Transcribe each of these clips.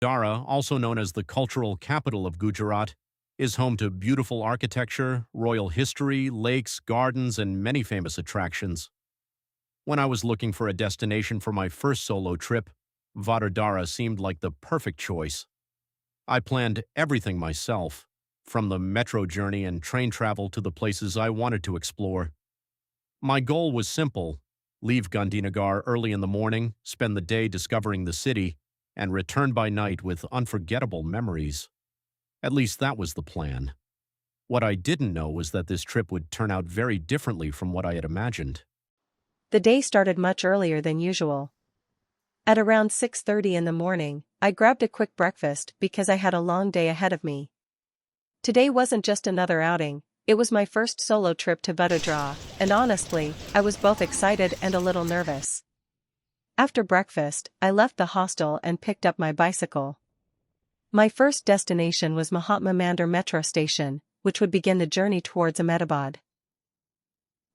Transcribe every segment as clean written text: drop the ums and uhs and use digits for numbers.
Vadodara, also known as the cultural capital of Gujarat, is home to beautiful architecture, royal history, lakes, gardens, and many famous attractions. When I was looking for a destination for my first solo trip, Vadodara seemed like the perfect choice. I planned everything myself, from the metro journey and train travel to the places I wanted to explore. My goal was simple: leave Gandhinagar early in the morning, spend the day discovering the city, and return by night with unforgettable memories. At least that was the plan. What I didn't know was that this trip would turn out very differently from what I had imagined. The day started much earlier than usual. At around 6:30 in the morning, I grabbed a quick breakfast because I had a long day ahead of me. Today wasn't just another outing, it was my first solo trip to Vadodara, and honestly, I was both excited and a little nervous. After breakfast, I left the hostel and picked up my bicycle. My first destination was Mahatma Mandir metro station, which would begin the journey towards Ahmedabad.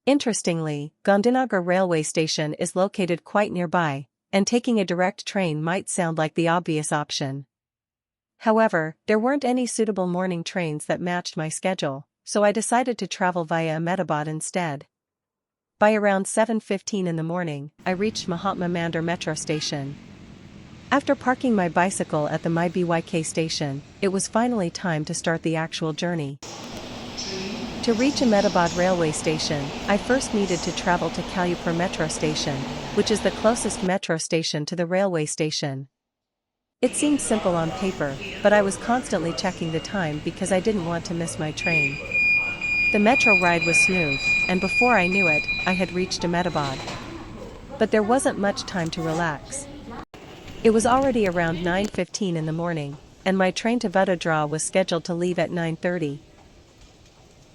Interestingly, Gandhinagar railway station is located quite nearby, and taking a direct train might sound like the obvious option. However, there weren't any suitable morning trains that matched my schedule, so I decided to travel via Ahmedabad instead. By around 7:15 in the morning, I reached Mahatma Mandir metro station. After parking my bicycle at the MyBYK station, it was finally time to start the actual journey. To reach Ahmedabad railway station, I first needed to travel to Kalyapur metro station, which is the closest metro station to the railway station. It seemed simple on paper, but I was constantly checking the time because I didn't want to miss my train. The metro ride was smooth, and before I knew it, I had reached Ahmedabad. But there wasn't much time to relax. It was already around 9:15 in the morning, and my train to Vadodara was scheduled to leave at 9:30.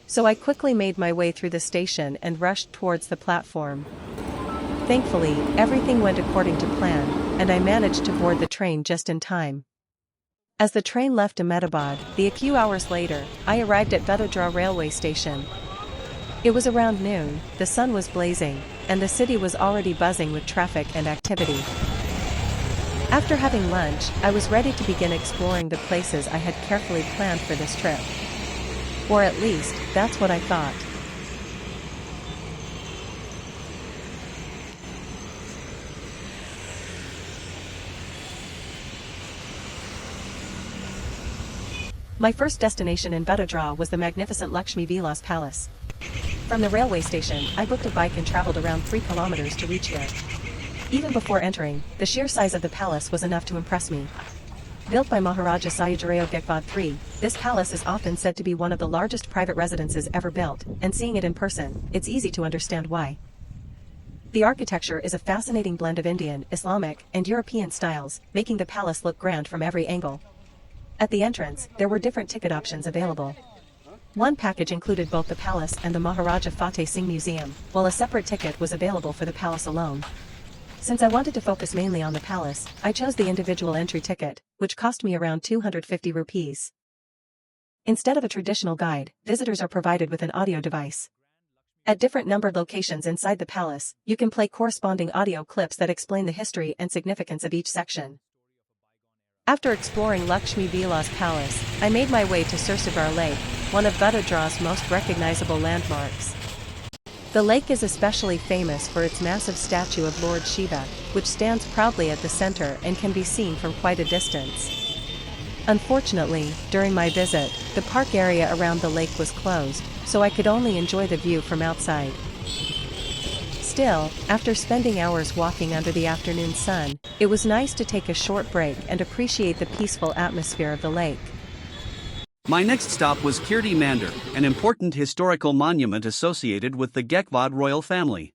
So I quickly made my way through the station and rushed towards the platform. Thankfully, everything went according to plan, and I managed to board the train just in time. As the train left Ahmedabad, a few hours later, I arrived at Vadodara railway station. It was around noon, the sun was blazing, and the city was already buzzing with traffic and activity. After having lunch, I was ready to begin exploring the places I had carefully planned for this trip. Or at least, that's what I thought. My first destination in Vadodara was the magnificent Laxmi Vilas Palace. From the railway station, I booked a bike and traveled around 3 kilometers to reach here. Even before entering, the sheer size of the palace was enough to impress me. Built by Maharaja Sayaji Baug III, this palace is often said to be one of the largest private residences ever built, and seeing it in person, it's easy to understand why. The architecture is a fascinating blend of Indian, Islamic, and European styles, making the palace look grand from every angle. At the entrance, there were different ticket options available. One package included both the palace and the Maharaja Fateh Singh Museum, while a separate ticket was available for the palace alone. Since I wanted to focus mainly on the palace, I chose the individual entry ticket, which cost me around 250 rupees. Instead of a traditional guide, visitors are provided with an audio device. At different numbered locations inside the palace, you can play corresponding audio clips that explain the history and significance of each section. After exploring Laxmi Vilas Palace, I made my way to Sursagar Lake, one of Vadodara's most recognizable landmarks. The lake is especially famous for its massive statue of Lord Shiva, which stands proudly at the center and can be seen from quite a distance. Unfortunately, during my visit, the park area around the lake was closed, so I could only enjoy the view from outside. Still, after spending hours walking under the afternoon sun, it was nice to take a short break and appreciate the peaceful atmosphere of the lake. My next stop was Kirti Mandir, an important historical monument associated with the Gaekwad royal family.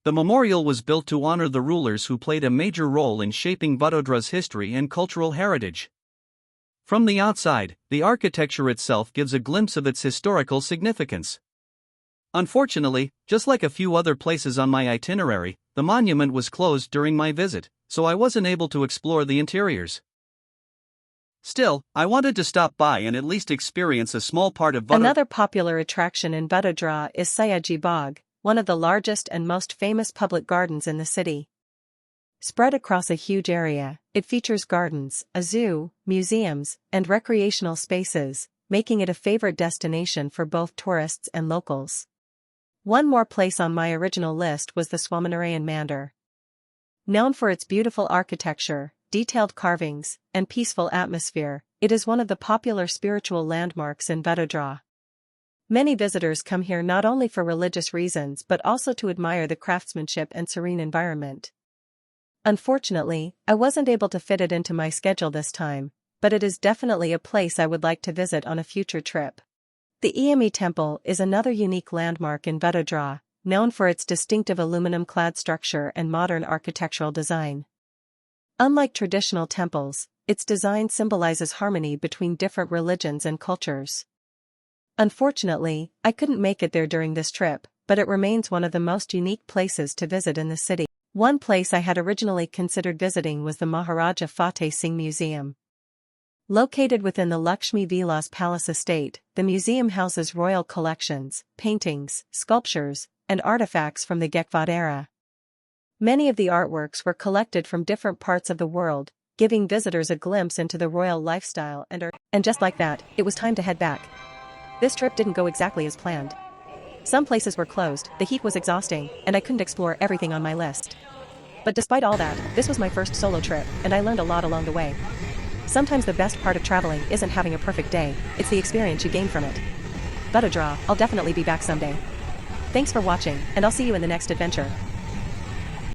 The memorial was built to honor the rulers who played a major role in shaping Vadodara's history and cultural heritage. From the outside, the architecture itself gives a glimpse of its historical significance. Unfortunately, just like a few other places on my itinerary, the monument was closed during my visit, so I wasn't able to explore the interiors. Still, I wanted to stop by and at least experience a small part of Vadodara. Another popular attraction in Vadodara is Sayaji Baug, one of the largest and most famous public gardens in the city. Spread across a huge area, it features gardens, a zoo, museums, and recreational spaces, making it a favorite destination for both tourists and locals. One more place on my original list was the Swaminarayan Mandir. Known for its beautiful architecture, detailed carvings, and peaceful atmosphere, it is one of the popular spiritual landmarks in Vadodara. Many visitors come here not only for religious reasons but also to admire the craftsmanship and serene environment. Unfortunately, I wasn't able to fit it into my schedule this time, but it is definitely a place I would like to visit on a future trip. The EME Temple is another unique landmark in Vadodara, known for its distinctive aluminum-clad structure and modern architectural design. Unlike traditional temples, its design symbolizes harmony between different religions and cultures. Unfortunately, I couldn't make it there during this trip, but it remains one of the most unique places to visit in the city. One place I had originally considered visiting was the Maharaja Fateh Singh Museum. Located within the Laxmi Vilas Palace estate, the museum houses royal collections, paintings, sculptures, and artifacts from the Gandhinagar era. Many of the artworks were collected from different parts of the world, giving visitors a glimpse into the royal lifestyle and art. And just like that, it was time to head back. This trip didn't go exactly as planned. Some places were closed, the heat was exhausting, and I couldn't explore everything on my list. But despite all that, this was my first solo trip, and I learned a lot along the way. Sometimes the best part of traveling isn't having a perfect day, it's the experience you gain from it. Vadodara, I'll definitely be back someday. Thanks for watching, and I'll see you in the next adventure.